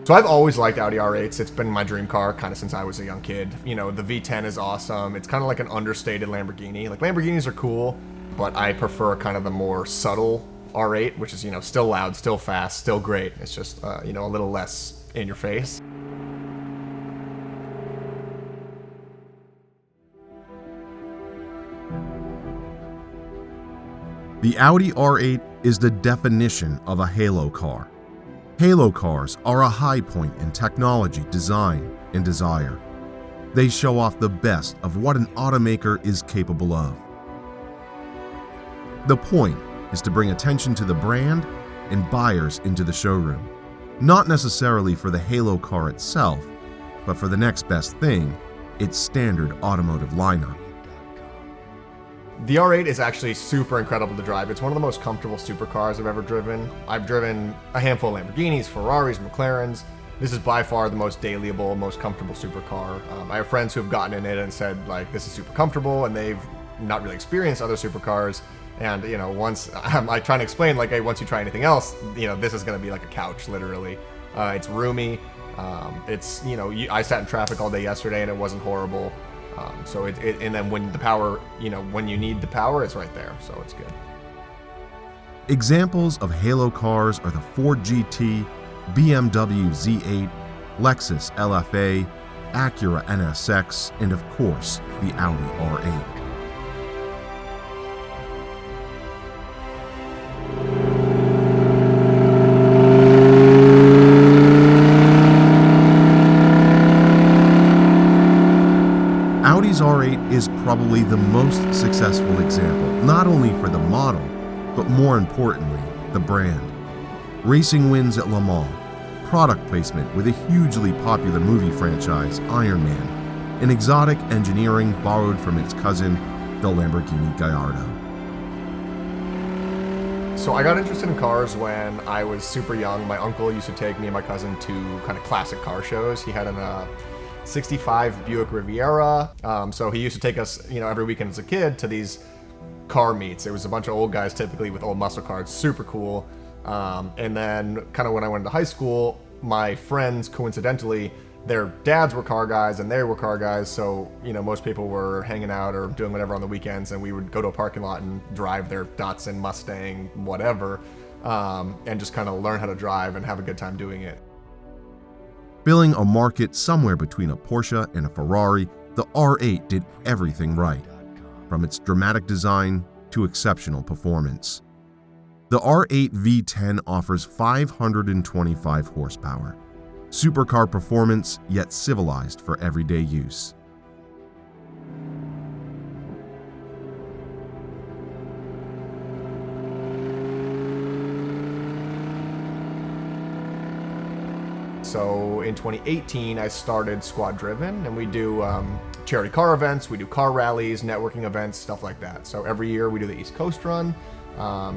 So I've always liked Audi R8s. It's been my dream car kind of since I was a young kid. You know, the V10 is awesome. It's kind of like an understated Lamborghini. Like Lamborghinis are cool, but I prefer kind of the more subtle R8, which is, you know, still loud, still fast, still great. It's just, you know, a little less in your face. The Audi R8 is the definition of a halo car. Halo cars are a high point in technology, design, and desire. They show off the best of what an automaker is capable of. The point is to bring attention to the brand and buyers into the showroom, not necessarily for the halo car itself, but for the next best thing, its standard automotive lineup. The R8 is actually super incredible to drive. It's one of the most comfortable supercars I've ever driven. I've driven a handful of Lamborghinis, Ferraris, McLarens. This is by far the most dailyable, most comfortable supercar. I have friends who have gotten in it and said, like, this is super comfortable, and they've not really experienced other supercars. And, you know, once I try to explain, like, hey, once you try anything else, you know, this is going to be like a couch, literally. It's roomy. It's, you know, I sat in traffic all day yesterday and it wasn't horrible. And then when the power, you know, when you need the power, it's right there. So it's good. Examples of halo cars are the Ford GT, BMW Z8, Lexus LFA, Acura NSX, and of course, the Audi R8. Audi's R8 is probably the most successful example, not only for the model, but more importantly, the brand. Racing wins at Le Mans, product placement with a hugely popular movie franchise, Iron Man, and exotic engineering borrowed from its cousin, the Lamborghini Gallardo. So I got interested in cars when I was super young. My uncle used to take me and my cousin to kind of classic car shows. He had an 65 Buick Riviera. So he used to take us, you know, every weekend as a kid to these car meets. It was a bunch of old guys typically with old muscle cars, super cool. And then kind of when I went to high school, my friends, coincidentally, their dads were car guys and they were car guys. So, you know, most people were hanging out or doing whatever on the weekends, and we would go to a parking lot and drive their Datsun, Mustang, whatever, and just kind of learn how to drive and have a good time doing it. Filling a market somewhere between a Porsche and a Ferrari, the R8 did everything right, from its dramatic design to exceptional performance. The R8 V10 offers 525 horsepower, supercar performance yet civilized for everyday use. So in 2018, I started Squad Driven, and we do charity car events, we do car rallies, networking events, stuff like that. So every year we do the East Coast Run,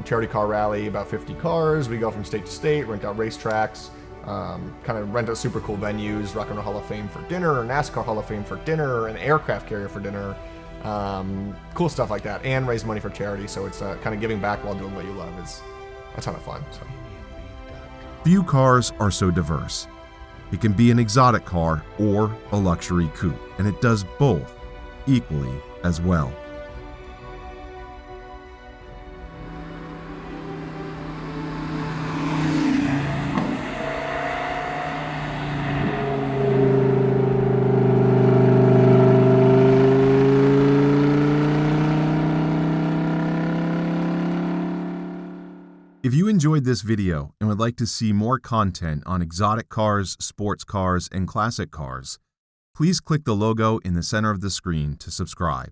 charity car rally, about 50 cars. We go from state to state, rent out racetracks, kind of rent out super cool venues, Rock and Roll Hall of Fame for dinner, NASCAR Hall of Fame for dinner, an aircraft carrier for dinner, cool stuff like that, and raise money for charity. So it's kind of giving back while doing what you love is a ton of fun. So. Few cars are so diverse. It can be an exotic car or a luxury coupe, and it does both equally as well. If you enjoyed this video and would like to see more content on exotic cars, sports cars, and classic cars, please click the logo in the center of the screen to subscribe.